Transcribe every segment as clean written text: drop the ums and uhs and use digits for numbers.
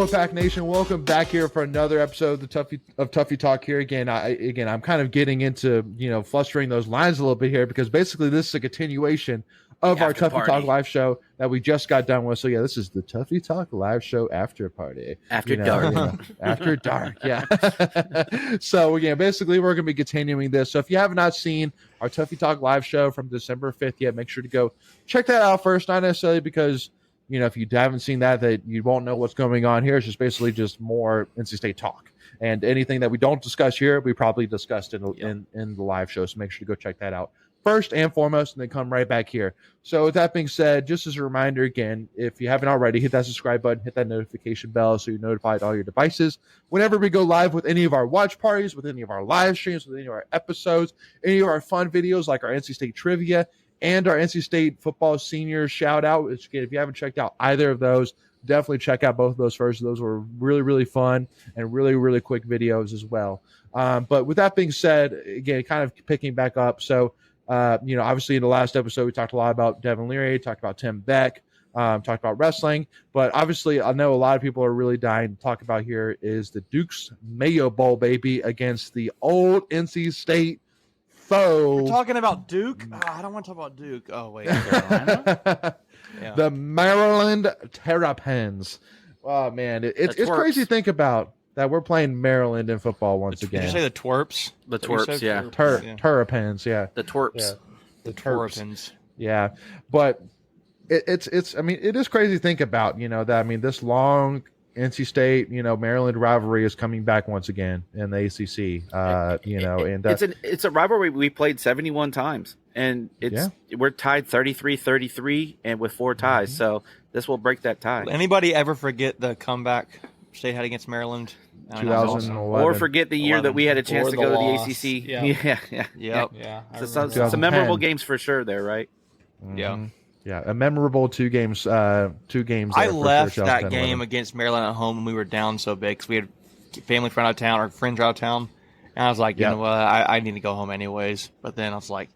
Wolfpack Nation, welcome back here for another episode of Tuffy Talk here. Again, I'm kind of getting into, flustering those lines a little bit here because basically this is a continuation of our Tuffy Talk Live Show that we just got done with. So yeah, this is the Tuffy Talk Live Show after party. After dark. After dark, yeah. So again, basically we're going to be continuing this. So if you have not seen our Tuffy Talk Live Show from December 5th yet, make sure to go check that out first. Not necessarily because if you haven't seen that you won't know what's going on here. It's just basically just more NC State talk. And anything that we don't discuss here, we probably discussed in the live show. So make sure to go check that out first and foremost, and then come right back here. So with that being said, just as a reminder again, if you haven't already, hit that subscribe button, hit that notification bell so you're notified all your devices. Whenever we go live with any of our watch parties, with any of our live streams, with any of our episodes, any of our fun videos like our NC State trivia, and our NC State football senior shout out, which again, if you haven't checked out either of those, definitely check out both of those first. Those were really, really fun and really, really quick videos as well. But with that being said, again, kind of picking back up. So, obviously in the last episode, we talked a lot about Devin Leary, talked about Tim Beck, talked about wrestling. But obviously, I know a lot of people are really dying to talk about here is the Duke's Mayo Bowl, baby, against the old NC State foe. We're talking about Duke? I don't want to talk about Duke. Oh, wait. Carolina? Yeah. The Maryland Terrapins. Oh, man. It's crazy to think about that we're playing Maryland in football once again. Did you say the Twerps? The Twerps, yeah. Terrapins, yeah. The Twerps. Yeah. The Terrapins. Yeah. But it is crazy to think about, this long NC State, Maryland rivalry is coming back once again in the ACC. It's a rivalry we played 71 times, and we're tied 33-33, and with 4 ties. Mm-hmm. So this will break that tie. Will anybody ever forget the comeback State had against Maryland? 2011. Or forget the year that we had a chance to go to the ACC. Yeah. Some memorable games for sure there, right? Mm-hmm. Yeah. Yeah, a memorable two games. I left that game against Maryland at home when we were down so big because we had family friend out of town or friends out of town, and I was like, you know what, I need to go home anyways. But then I was like,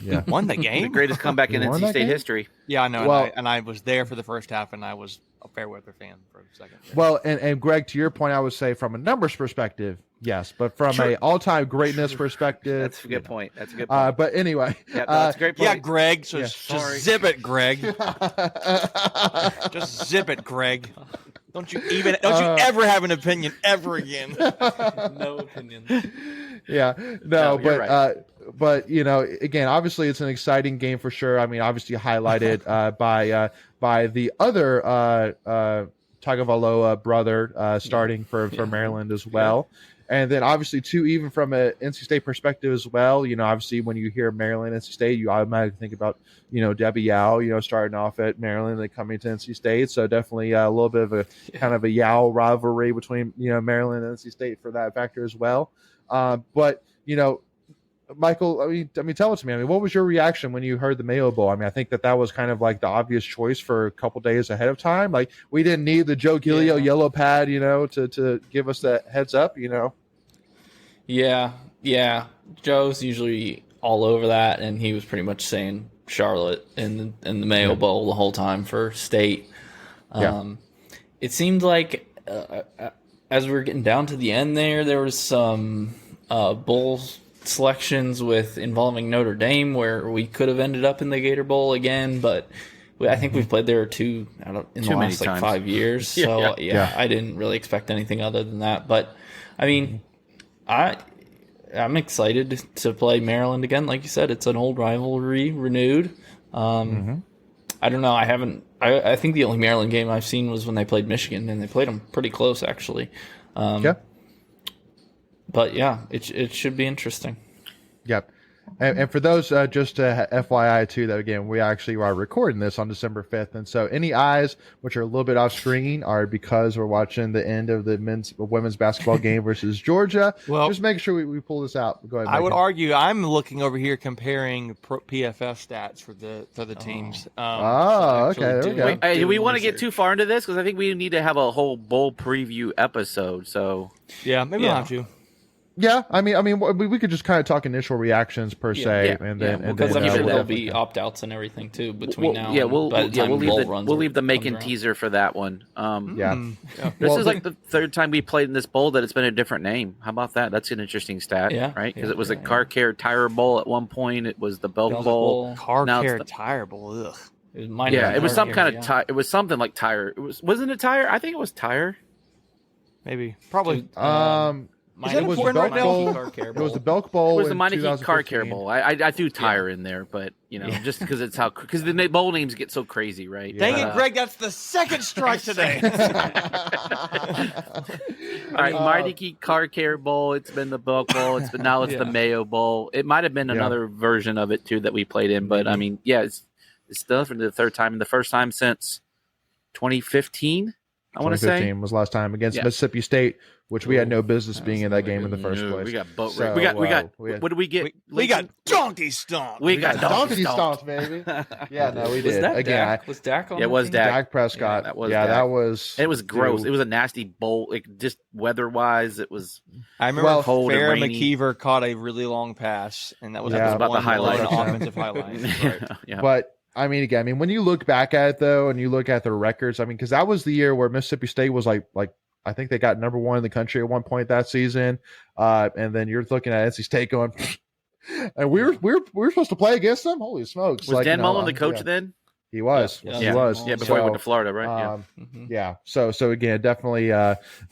we won the game, the greatest comeback in NC State history. Yeah, I know. Well, and I was there for the first half, and I was a Fairweather fan for a second. Well, and Greg, to your point, I would say from a numbers perspective, yes, but from a all-time greatness perspective, that's a good point. That's a good point. But anyway, that's a great point. Yeah, Greg. So just zip it, Greg. Just zip it, Greg. Don't you ever have an opinion ever again? No opinion. Yeah, but right. But again, obviously it's an exciting game for sure. I mean, obviously highlighted by the other Tagovailoa brother starting for Maryland as well. And then obviously too, even from a NC State perspective as well, obviously when you hear Maryland, NC State, you automatically think about, Debbie Yao, starting off at Maryland and coming to NC State. So definitely a little bit of a kind of a Yao rivalry between, Maryland and NC State for that factor as well. But, Michael, I mean, tell it to me. I mean, what was your reaction when you heard the Mayo Bowl? I mean, I think that was kind of like the obvious choice for a couple days ahead of time. Like, we didn't need the Joe Giglio yellow pad, to give us that heads up, Yeah. Joe's usually all over that, and he was pretty much saying Charlotte in the Mayo Bowl the whole time for State. It seemed like as we were getting down to the end there was some bowl selections involving Notre Dame where we could have ended up in the Gator Bowl again, but I think we've played there in the last 5 years. So I didn't really expect anything other than that. But I mean, I'm excited to play Maryland again. Like you said, it's an old rivalry renewed. I don't know. I think the only Maryland game I've seen was when they played Michigan, and they played them pretty close actually. But yeah, it should be interesting. Yep. And for those, just FYI too, that again, we actually are recording this on December 5th. And so any eyes which are a little bit off screen are because we're watching the end of the women's basketball game versus Georgia. Well, just make sure we pull this out. Go ahead. I would argue I'm looking over here comparing PFF stats for the teams. Okay. There we go. Do we want to get too far into this? Because I think we need to have a whole bowl preview episode. So maybe we'll have to. Yeah, I mean, we could just kind of talk initial reactions per se, and then because I'm sure there'll be opt outs and everything too between now. We'll leave the making around. teaser for that one. This Well, is like the third time we played in this bowl that it's been a different name. How about that? That's an interesting stat, right? Because it was a Car Care Tire Bowl at one point. It was the Belk Bowl. Car Care Tire Bowl. Ugh. It was some kind of tire. It was something like tire. Wasn't it tire? I think it was tire. Maybe, probably. It was the Belk Bowl. It was the Belk Bowl. It was the Meineke Car Care Bowl. I threw tire in there, but just because it's because the bowl names get so crazy, right? Dang it, Greg! That's the second strike today. All right, Meineke Car Care Bowl. It's been the Belk Bowl. It's the Mayo Bowl. It might have been another version of it too that we played in, but I mean, it's definitely the third time and the first time since 2015. I want to say 2015 was last time against Mississippi State, which we had no business being in that game in the first place. We got boat race. We got. What did we get? We got donkey stomp. We got donkey stomp, baby. Yeah, no, we did. Was that again, Dak? Was Dak on? It was Dak. Dak Prescott. That was. It was gross. It was a nasty bowl. Just weather wise, it was. I remember cold Fair and rainy. McKeever caught a really long pass, and that was about the highlight. Offensive highlight. Right. But. I mean, when you look back at it though, and you look at their records, I mean, because that was the year where Mississippi State was like I think they got number 1 in the country at one point that season, and then you're looking at NC State going, and we were supposed to play against them. Holy smokes! Was Dan Mullen the coach then? He was. He was. Yeah, before he went to Florida, right? Yeah. So again, definitely,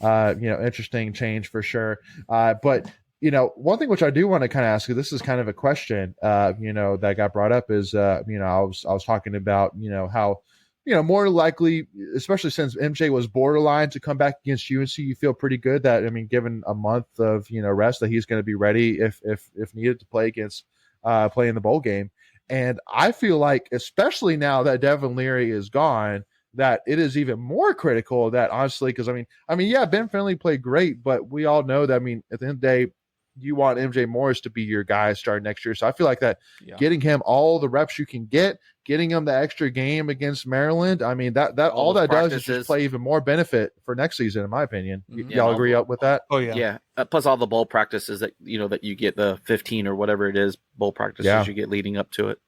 interesting change for sure. But. One thing which I do want to kind of ask you, this is kind of a question, that got brought up is, I was talking about, how, more likely, especially since MJ was borderline to come back against UNC, you feel pretty good that, I mean, given a month of, rest, that he's going to be ready if needed to play against, play in the bowl game. And I feel like, especially now that Devin Leary is gone, that it is even more critical that honestly, because Ben Finley played great, but we all know that, at the end of the day, you want MJ Morris to be your guy starting next year. So I feel like that getting him all the reps you can getting him the extra game against Maryland. I mean, that all that does is just play even more benefit for next season, in my opinion. Y'all agree up with that? Oh yeah. Yeah. Plus all the bowl practices that, that you get, the 15 or whatever it is, bowl practices you get leading up to it.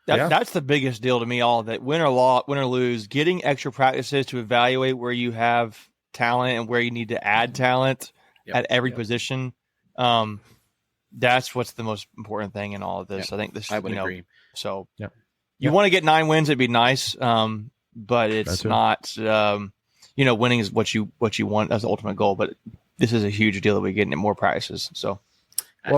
That's the biggest deal to me. All that win or lose, getting extra practices to evaluate where you have talent and where you need to add talent at every position. That's what's the most important thing in all of this. I think this. I would agree. So you want to get 9 wins; it'd be nice. But it's not. Winning is what you want as the ultimate goal. But this is a huge deal that we're getting at more practices. So, I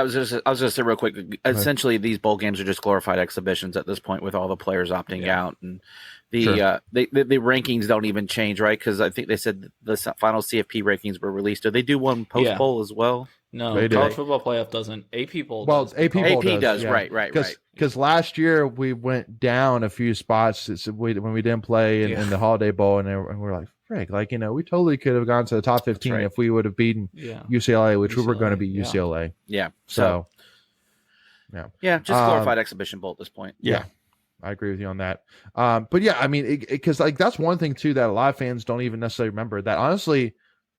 was just going to say real quick. Essentially, these bowl games are just glorified exhibitions at this point, with all the players opting out, and the rankings don't even change, right? Because I think they said the final CFP rankings were released. Do they do one post bowl as well? No, college football playoff doesn't. AP poll. Well, AP does. Right. Because last year we went down a few spots when we didn't play in the Holiday Bowl, and we're like, frick, we totally could have gone to the top 15 if we would have beaten UCLA, which we were going to beat UCLA. Yeah. So, just glorified exhibition bowl at this point. Yeah. I agree with you on that. But yeah, I mean, because that's one thing too that a lot of fans don't even necessarily remember. That honestly,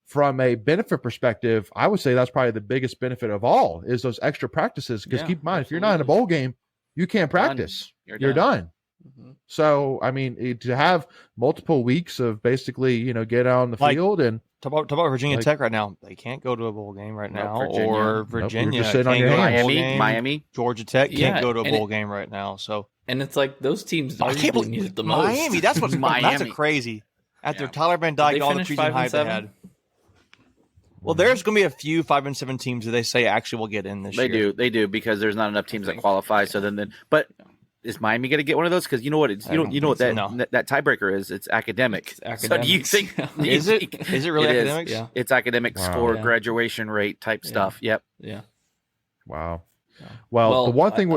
from a benefit perspective, I would say that's probably the biggest benefit of all is those extra practices. Because keep in mind, if you're not in a bowl game, you can't practice. You're done. Mm-hmm. So, I mean, to have multiple weeks of basically, get out on the field and talk about Virginia Tech right now. They can't go to a bowl game right now, or Virginia. Just sitting on your hands. Miami, Georgia Tech can't go to a bowl game right now. So, and it's like those teams need it the most. Miami, that's what's That's crazy. After Tyler Van Dyke, all the preseason hype they had. Well, there's going to be a few 5-7 teams that they say actually will get in this year. They do because there's not enough teams that qualify. So but is Miami going to get one of those? Because you know what that tiebreaker is. It's academic. So do you think is it really academics? Yeah. It's academic score, graduation rate type stuff. Yep. Yeah. Wow. Well, the one thing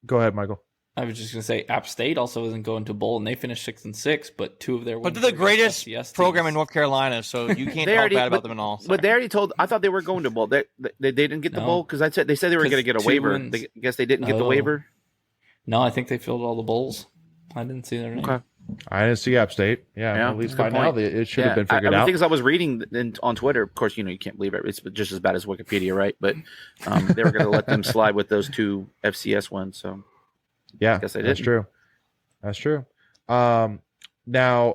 go ahead, Michael. I was just going to say, App State also isn't going to bowl, and they finished 6-6, but 2 of their wins. But they're the greatest program in North Carolina, so you can't talk bad about them at all. But they already told. I thought they were going to bowl. They didn't get the bowl because they said they were going to get a waiver. I guess they didn't get the waiver. No, I think they filled all the bowls. I didn't see their name. Okay. I didn't see App State. Yeah, at least by now it should have been figured out. The things I was reading on Twitter, of course, you can't believe it. It's just as bad as Wikipedia, right? But they were going to let them slide with those 2 FCS wins. So yeah, I guess they did. That's true. That's true. Now,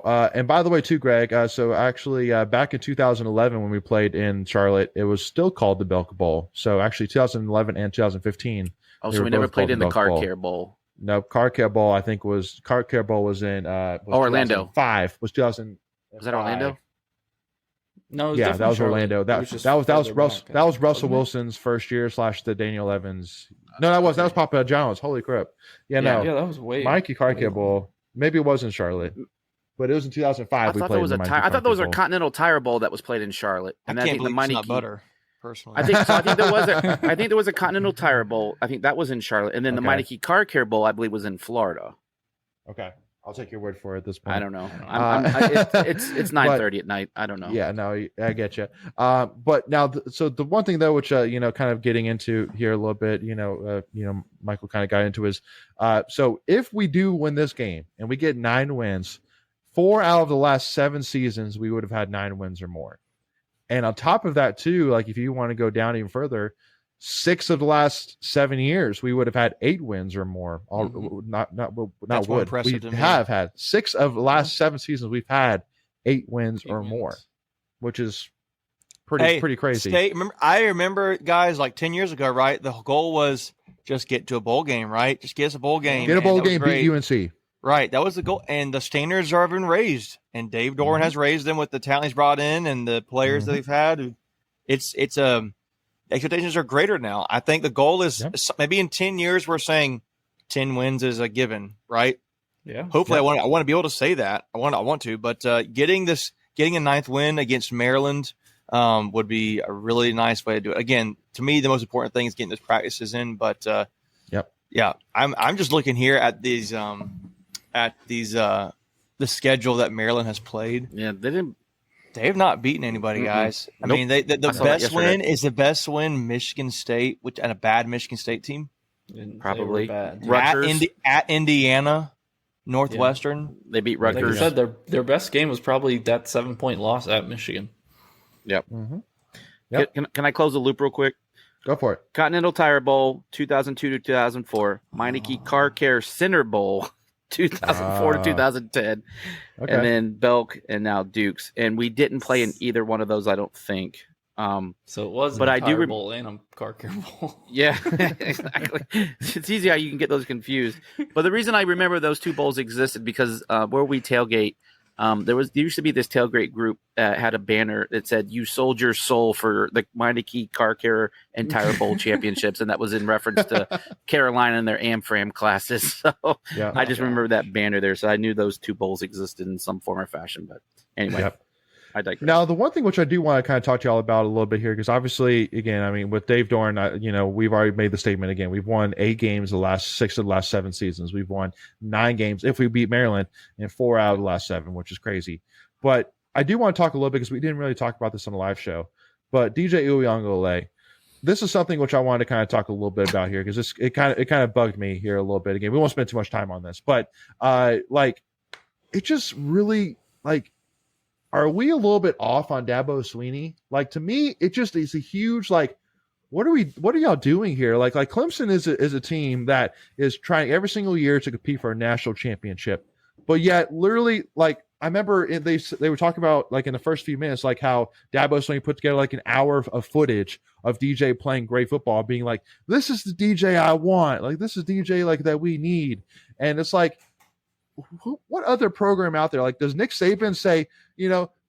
and by the way, too, Greg. So actually, back in 2011 when we played in Charlotte, it was still called the Belk Bowl. So actually, 2011 and 2015. Oh, so we never played in the Car Care Bowl. No, Car Care Bowl. I think Car Care Bowl was in Orlando. 2005 was 2000. Was that Orlando? No, yeah, that was Orlando. That was Russell Wilson's first year / the Daniel Evans. No, that was Papa John's. Holy crap! Yeah, that was way Mikey Car Care Bowl. Maybe it was in Charlotte, but it was in 2005. I thought there was a Continental Tire Bowl that was played in Charlotte, and I think believe the Mighty it's not butter. Personally, I think there was a Continental Tire Bowl. I think that was in Charlotte, and then the Mighty Car Care Bowl, I believe, was in Florida. Okay, I'll take your word for it at this point. I don't know. It's 9:30 at night. I don't know. Yeah, no, I get you. But now, so the one thing though, which kind of getting into here a little bit, Michael kind of got into is, so if we do win this game and we get 9 wins, 4 out of the last 7 seasons we would have had 9 wins or more. And on top of that, too, like if you want to go down even further, 6 of the last 7 years, we would have had 8 wins or more. We have had 6 of the last 7 seasons. We've had 8 wins or more, which is pretty crazy. I remember, guys, like 10 years ago, right? The goal was just get to a bowl game, right? Just get us a bowl game. Get a bowl game, beat UNC. Right, that was the goal, and the standards have been raised, and Dave Doran has raised them with the talent he's brought in and the players that they've had. Expectations are greater now. I think the goal is maybe in 10 years we're saying 10 wins is a given, right? Yeah. Hopefully, I want to be able to say that. I want to, but getting a 9th win against Maryland would be a really nice way to do it. Again, to me, the most important thing is getting those practices in. But I'm just looking here at these. The schedule that Maryland has played. Yeah, they have not beaten anybody, guys. I mean, the best win is the best win Michigan State, and a bad Michigan State team. Probably bad. At Indiana, Northwestern. They beat Rutgers. Like I said, their best game was probably that 7-point loss at Michigan. Yep. Yep. Can I close the loop real quick? Go for it. Continental Tire Bowl, 2002 to 2004. Meineke Car Care Center Bowl, 2004 to 2010. Okay. And then Belk and now Dukes. And we didn't play in either one of those, I don't think. So it was but a Tire Bowl and a Car Care Bowl. Yeah, exactly. It's easy how you can get those confused. But the reason I remember those 2 bowls existed because where we tailgate, there used to be this tailgate group had a banner that said "You sold your soul for the Meineke Car Care and Tire Bowl championships," and that was in reference to Carolina and their AmFram classes. So I just remember that banner there, so I knew those 2 bowls existed in some form or fashion. But anyway, I digress. Now, the one thing which I do want to kind of talk to y'all about a little bit here, because obviously, again, I mean, with Dave Doran, we've already made the statement again. We've won 8 games the last 6 of the last 7 seasons. We've won 9 games if we beat Maryland, and 4 out of the last 7, which is crazy. But I do want to talk a little bit because we didn't really talk about this on the live show. But DJ Uyunglele, this is something which I wanted to kind of talk a little bit about here because it kind of bugged me here a little bit. Again, we won't spend too much time on this, but it just really are we a little bit off on Dabo Swinney? Like, to me, it just is a huge, what are y'all doing here? Like Clemson is a team that is trying every single year to compete for a national championship. But yet, literally, I remember they were talking about, in the first few minutes, how Dabo Swinney put together, an hour of footage of DJ playing great football, being like, this is the DJ I want. This is DJ, that we need. And it's what other program out there? Does Nick Saban say,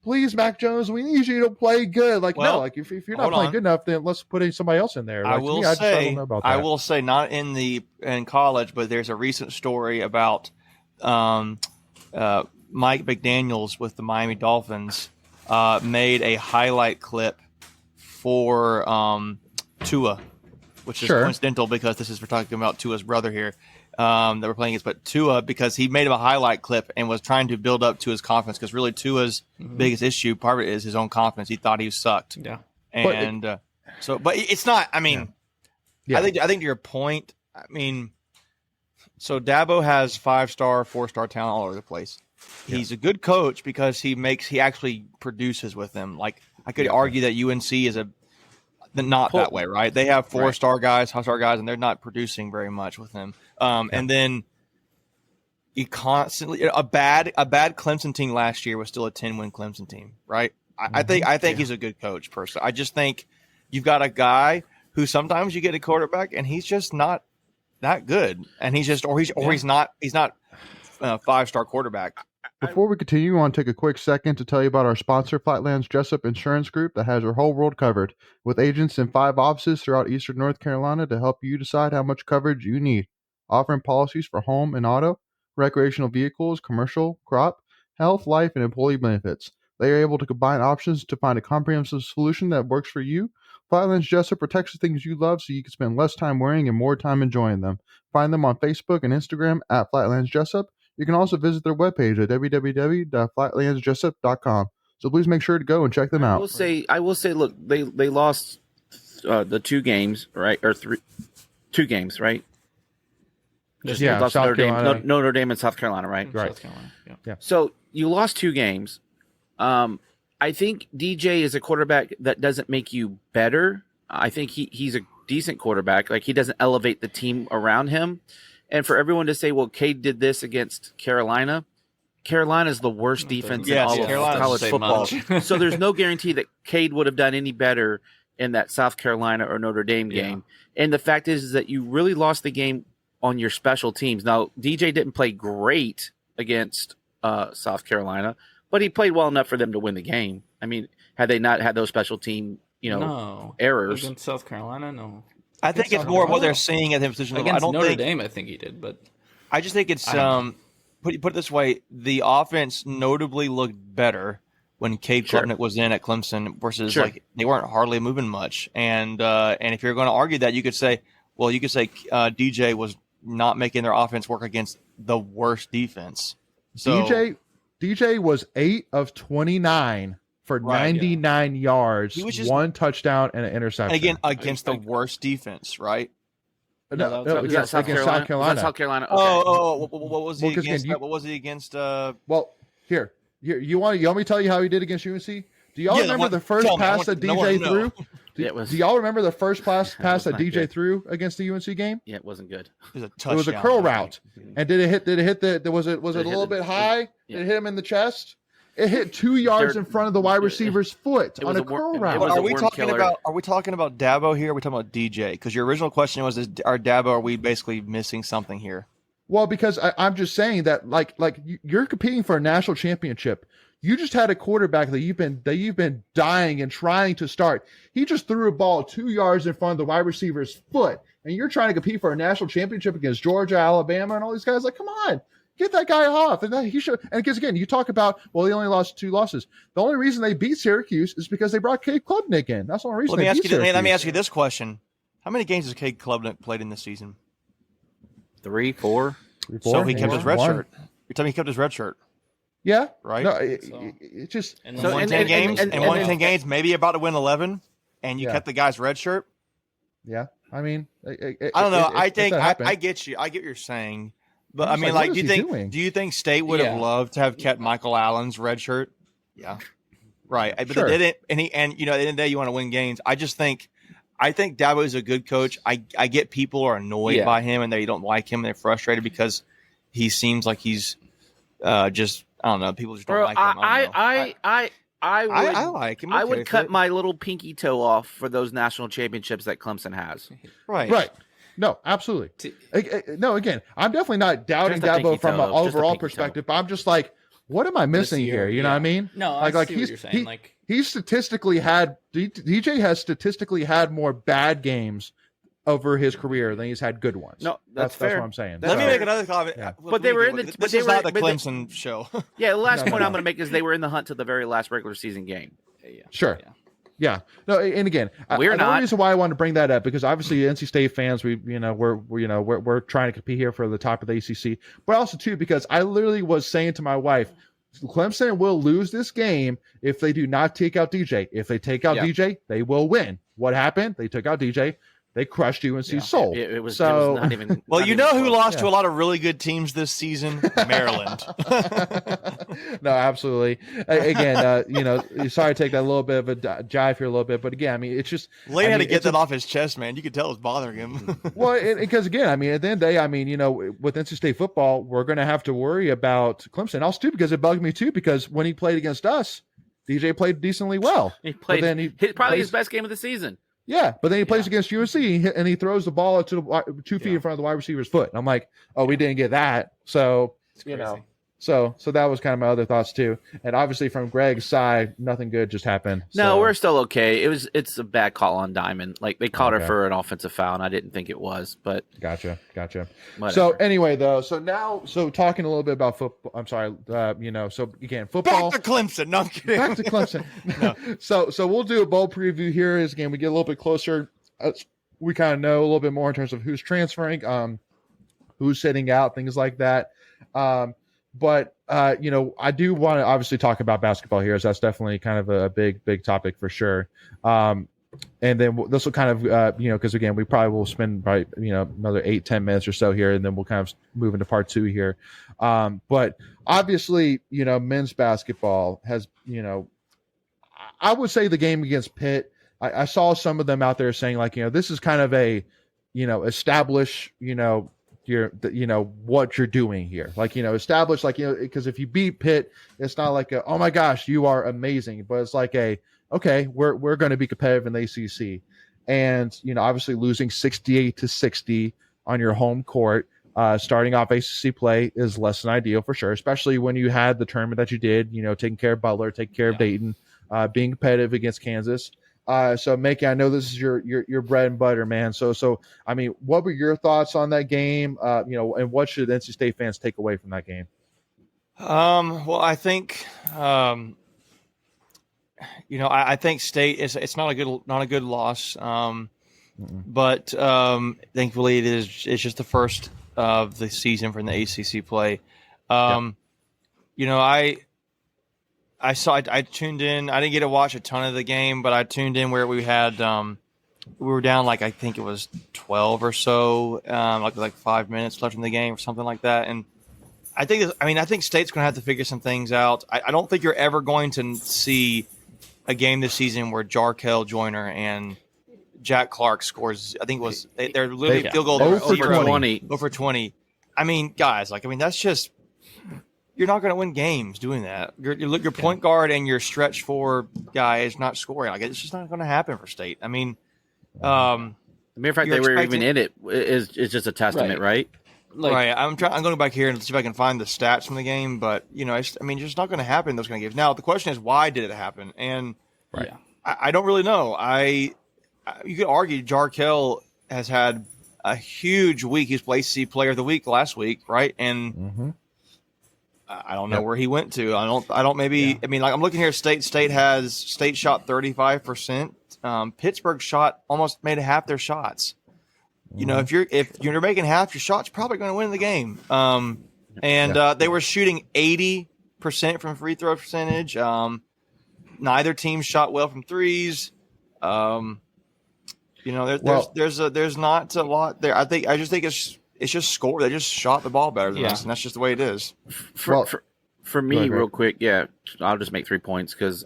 please, Mac Jones, we need you to play good? No, if you're not playing good enough, then let's put somebody else in there. I will say, not in college, but there's a recent story about Mike McDaniels with the Miami Dolphins made a highlight clip for Tua, which is coincidental because we're talking about Tua's brother here. That we're playing against, but Tua, because he made him a highlight clip and was trying to build up Tua's confidence, because really Tua's biggest issue, part of it, is his own confidence. He thought he sucked. Yeah. And but it's not, I mean, I think to your point, I mean, so Dabo has 5-star, 4-star talent all over the place. he's a good coach because he actually produces with them. Like I could argue that UNC is not that way, right? They have 4-star guys, 5-star guys, and they're not producing very much with him. And then he constantly a bad Clemson team last year was still a 10-win Clemson team, right? I think he's a good coach, personally. I just think you've got a guy who sometimes you get a quarterback and he's just not that good, and he's not a 5-star quarterback. Before we continue, I want to take a quick second to tell you about our sponsor, Flatlands Jessup Insurance Group, that has your whole world covered, with agents in 5 offices throughout eastern North Carolina to help you decide how much coverage you need. Offering policies for home and auto, recreational vehicles, commercial, crop, health, life, and employee benefits. They are able to combine options to find a comprehensive solution that works for you. Flatlands Jessup protects the things you love so you can spend less time worrying and more time enjoying them. Find them on Facebook and Instagram at Flatlands Jessup. You can also visit their webpage at www.flatlandsjessup.com. So please make sure to go and check them out. I will say, look, they lost the 2 games, right? Or 2 games, right? Just lost Notre Dame and South Carolina, right? Right. South Carolina. Yeah. So you lost 2 games. I think DJ is a quarterback that doesn't make you better. I think he's a decent quarterback. Like, he doesn't elevate the team around him. And for everyone to say, well, Cade did this against Carolina. Carolina's the worst defense in all of college football. So there's no guarantee that Cade would have done any better in that South Carolina or Notre Dame game. And the fact is that you really lost the game on your special teams. Now, DJ didn't play great against South Carolina, but he played well enough for them to win the game. I mean, had they not had those special team, errors against South Carolina, no. I think it's more of what they're seeing at the position level. Against Notre Dame, I think he did, but I just think it's put it this way: the offense notably looked better when Cade Klubnik was in at Clemson versus like they weren't hardly moving much. And if you're going to argue that, you could say DJ was not making their offense work against the worst defense. So DJ was 8 of 29 for 99 yards, he was just 1 touchdown and an interception. And again, against the worst defense, right? No, against South Carolina. South Carolina. Okay. What was he against? What was he against? Well, here, you want me to tell you how he did against UNC? Do y'all remember the first pass that DJ threw? Do y'all remember the first pass that DJ threw against the UNC game? Yeah, it wasn't good. It was a curl route. And did it hit was it a little bit high? Did it hit him in the chest? It hit 2 yards in front of the wide receiver's foot on a curl route. Are we talking about Dabo here? Or are we talking about DJ? Because your original question was, are we basically missing something here? Well, because I'm just saying that like you're competing for a national championship. You just had a quarterback that you've been dying and trying to start. He just threw a ball 2 yards in front of the wide receiver's foot, and you're trying to compete for a national championship against Georgia, Alabama, and all these guys. Like, come on. Get that guy off. And he should. And because again, you talk about, well, he only lost 2 losses. The only reason they beat Syracuse is because they brought Cade Klubnik in. That's the only reason. Let me ask you this question: how many games has Cade Klubnik played in this season? 3, 4. So he kept his red shirt. You're telling me he kept his red shirt? Yeah. Right. No, it just and won 10 games. And won 10 games. Maybe about to win 11. And you kept the guy's red shirt. Yeah. I mean, I don't know. I think I get you. I get what you're saying. But I mean, like, do you think State would have loved to have kept Michael Allen's red shirt? Yeah, right. But they didn't, and at the end of the day, you want to win games. I think Dabo is a good coach. I get people are annoyed by him and they don't like him and they're frustrated because he seems like he's just I don't know. People just don't like him. I like him. I would cut my little pinky toe off for those national championships that Clemson has. Right. No, absolutely. No, again, I'm definitely not doubting Dabo from an overall perspective, but I'm just like, what am I missing here? You know what I mean? No, I see what you're saying. He's statistically had DJ has statistically had more bad games over his career than he's had good ones. No, that's fair. That's what I'm saying. Let me make another comment. Yeah. But they were in the. This is not the Clemson show. Yeah, the last point I'm going to make is they were in the hunt to the very last regular season game. Sure. Yeah. No, and again, the only reason why I wanted to bring that up because obviously NC State fans, we're trying to compete here for the top of the ACC, but also too because I literally was saying to my wife, Clemson will lose this game if they do not take out DJ. If they take out DJ, they will win. What happened? They took out DJ. They crushed UNC's soul. It was not even. Well, you know who lost to a lot of really good teams this season? Maryland. No, absolutely. Again, sorry to take that little bit of a jive here a little bit, but again, I mean, it's just Lane had to get that off his chest, man. You could tell it was bothering him. Well, because again, I mean, at the end of the day, I mean, with NC State football, we're going to have to worry about Clemson. Also, too, because it bugged me too, because when he played against us, DJ played decently well. He played. Then he hit probably his best game of the season. Yeah, but then he plays against UNC and he throws the ball to the 2 feet in front of the wide receiver's foot. And I'm like, oh, we didn't get that. So, So that was kind of my other thoughts too. And obviously from Greg's side, nothing good just happened. No, we're still okay. It's a bad call on Diamond. Like they called her for an offensive foul, and I didn't think it was. But gotcha. Whatever. So anyway, though, so talking a little bit about football. I'm sorry. So again, football. Back to Clemson. No, I'm kidding. Back to Clemson. No. So we'll do a bowl preview here. As again, we get a little bit closer. We kind of know a little bit more in terms of who's transferring, who's sitting out, things like that. But I do want to obviously talk about basketball here, as that's definitely kind of a big topic for sure. And then this will kind of, because again, we probably will spend another 8-10 minutes or so here, and then we'll kind of move into part 2 here. But obviously, men's basketball has, I would say the game against Pitt, I saw some of them out there saying like, this is kind of a, establish, what you're doing here, like establish, like because if you beat Pitt, it's not like oh my gosh, you are amazing, but it's like okay, we're going to be competitive in the ACC, and obviously losing 68-60 on your home court, starting off ACC play is less than ideal for sure, especially when you had the tournament that you did, taking care of Butler, taking care of Dayton, being competitive against Kansas. So Makey, I know this is your bread and butter, man. So I mean, what were your thoughts on that game? And what should NC State fans take away from that game? Well, I think, I think State it's not a good loss. But thankfully it's just the first of the season from the ACC play. I tuned in. I didn't get to watch a ton of the game, but I tuned in where we had we were down like I think it was 12 or so, like 5 minutes left in the game or something like that. And I think State's going to have to figure some things out. I don't think you're ever going to see a game this season where Jarkel Joyner and Jack Clark scores. I think it was they're literally field goal over 20. Over 20. I mean, guys, that's just. You're not going to win games doing that. Your point guard and your stretch four guy is not scoring. It's just not going to happen for State. I mean, the mere fact they were even in it is just a testament, right? Right. I'm going back here and see if I can find the stats from the game, but it's just not going to happen in those kind of games. Now the question is, why did it happen? And I don't really know. You could argue Jarkel has had a huge week. He's ACC Player of the Week last week, right? And I don't know where he went to. I don't. Maybe. I mean, I'm looking here. State shot 35%. Pittsburgh almost made half their shots. If you're making half your shots, you're probably going to win the game. They were shooting 80% from free throw percentage. Neither team shot well from threes. There's not a lot there. I just think it's just score. They just shot the ball better than us, and that's just the way it is. For me, real quick, I'll just make 3 points because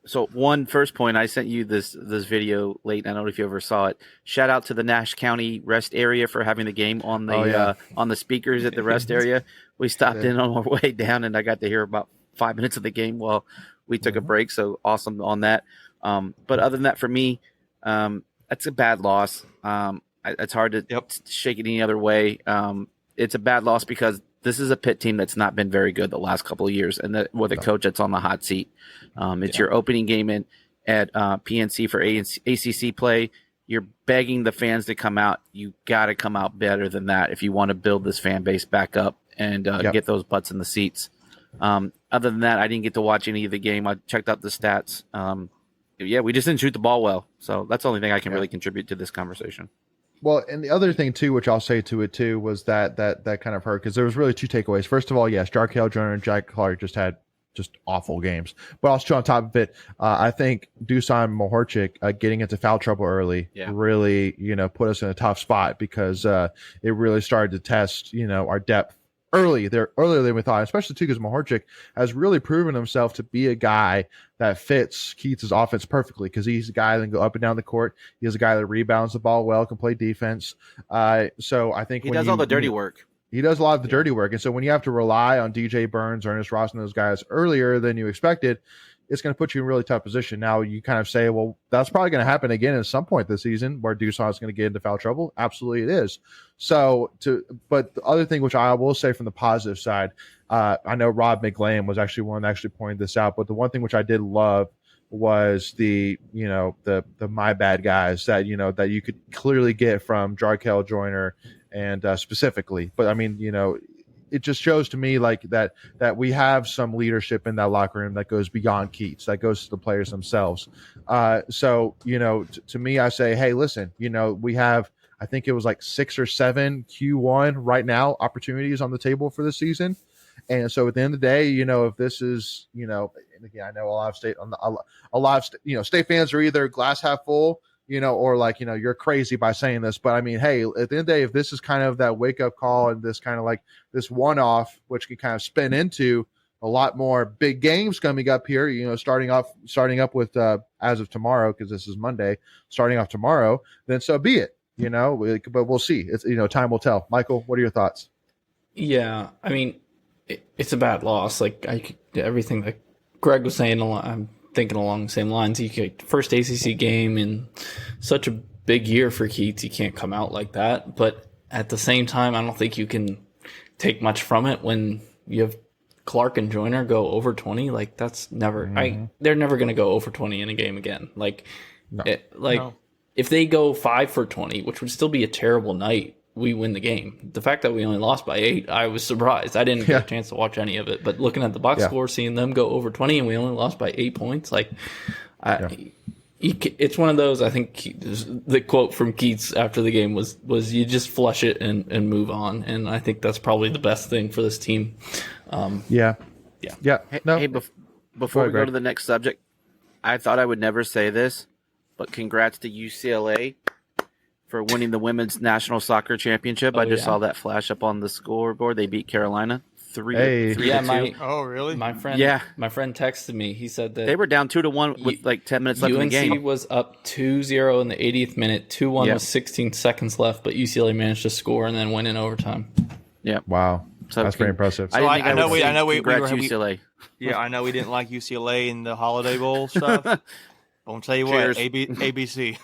so first point, I sent you this video late. I don't know if you ever saw it. Shout out to the Nash County rest area for having the game on the on the speakers at the rest area. We stopped in on our way down, and I got to hear about 5 minutes of the game while we took a break. So awesome on that. But other than that, for me, that's a bad loss. It's hard to shake it any other way. It's a bad loss because this is a Pitt team that's not been very good the last couple of years, and with a coach that's on the hot seat. It's your opening game at PNC for ACC play. You're begging the fans to come out. You got to come out better than that if you want to build this fan base back up and get those butts in the seats. Other than that, I didn't get to watch any of the game. I checked out the stats. We just didn't shoot the ball well. So that's the only thing I can really contribute to this conversation. Well, and the other thing too, which I'll say to it too, was that kind of hurt because there was really two takeaways. First of all, yes, Jarkel Joyner and Jack Clark just had just awful games. But also on top of it, I think Dusan Mohorchik getting into foul trouble early really, put us in a tough spot because it really started to test, our depth earlier than we thought, especially too because Mohorchik has really proven himself to be a guy that fits Keats' offense perfectly because he's a guy that can go up and down the court. He's a guy that rebounds the ball well, can play defense. So I think he does all the dirty work. He does a lot of the dirty work. And so when you have to rely on DJ Burns, Ernest Ross, and those guys earlier than you expected, it's going to put you in a really tough position. Now you kind of say, well, that's probably going to happen again at some point this season where Dusan is going to get into foul trouble. Absolutely it is. But the other thing, which I will say from the positive side, I know Rob McGlane was actually one that actually pointed this out, but the one thing which I did love was the my bad guys that you could clearly get from Jarkel Joyner and specifically. But I mean, it just shows to me like that we have some leadership in that locker room that goes beyond Keats, that goes to the players themselves. So to me, I say, hey, listen, we have, I think it was like 6 or 7 Q1 right now opportunities on the table for this season. And so at the end of the day, if this is, and again, I know a lot of state fans are either glass half full, or like, you're crazy by saying this, but I mean, hey, at the end of the day, if this is kind of that wake up call and this kind of like this one-off, which can kind of spin into a lot more big games coming up here, starting up with, as of tomorrow, cause this is Monday, starting off tomorrow, then so be it, but we'll see. It's, time will tell. Michael, what are your thoughts? Yeah. I mean, it's a bad loss. Like everything that Greg was saying, I'm thinking along the same lines. You get first ACC game in such a big year for Keats. You can't come out like that. But at the same time, I don't think you can take much from it when you have Clark and Joyner go over 20. Like that's never. They're never going to go over 20 in a game again. Like, if they go 5 for 20, which would still be a terrible night, we win the game. The fact that we only lost by 8, I was surprised. I didn't get a chance to watch any of it, but looking at the box score, seeing them go over 20 and we only lost by 8 points, it's one of those. I think the quote from Keats after the game was you just flush it and move on, and I think that's probably the best thing for this team. Hey, before we go to the next subject, I thought I would never say this, but congrats to UCLA for winning the women's national soccer championship. I just saw that flash up on the scoreboard. They beat Carolina 3-2. Oh, really? My friend texted me. He said that they were down 2-1 with like 10 minutes left in the game. UNC was up 2-0 in the 80th minute, 2-1 with 16 seconds left, but UCLA managed to score and then win in overtime. Yeah. Wow. So that's very impressive. So I know we UCLA. Yeah, I know we didn't like UCLA in the Holiday Bowl stuff. I'll tell you what, ABC.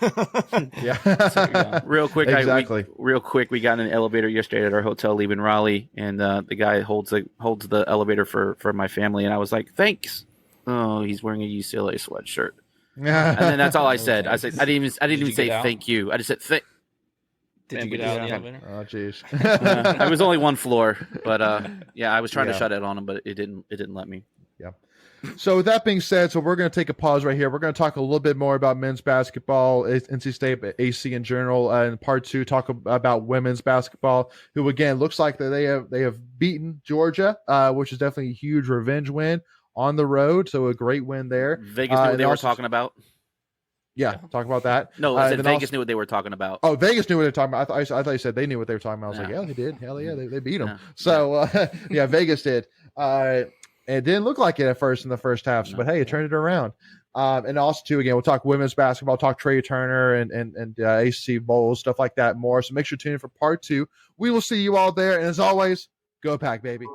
Real quick, exactly. We got in an elevator yesterday at our hotel leaving Raleigh, and the guy holds the elevator for my family, and I was like, "Thanks." Oh, he's wearing a UCLA sweatshirt. And then that's all I said. I said I didn't even say thank you. I just said thank. Did you get out of the elevator? Oh, jeez. It was only one floor, but I was trying to shut it on him, but it didn't let me. Yeah. So with that being said, we're going to take a pause right here. We're going to talk a little bit more about men's basketball, NC State, AC in general. In part 2, talk about women's basketball, who again looks like that they have beaten Georgia, which is definitely a huge revenge win on the road. So a great win there. Vegas knew what they were talking about. Yeah, talk about that. No, I said Vegas knew what they were talking about. Oh, Vegas knew what they were talking about. I thought you said they knew what they were talking about. I was like, yeah, they did. Hell yeah, they beat them. Yeah. So Vegas did. It didn't look like it at first in the first half, but hey, it turned it around. And also, too, again, we'll talk women's basketball, talk Trey Turner and ACC Bowls, stuff like that more. So make sure to tune in for part 2. We will see you all there. And as always, go Pack, baby.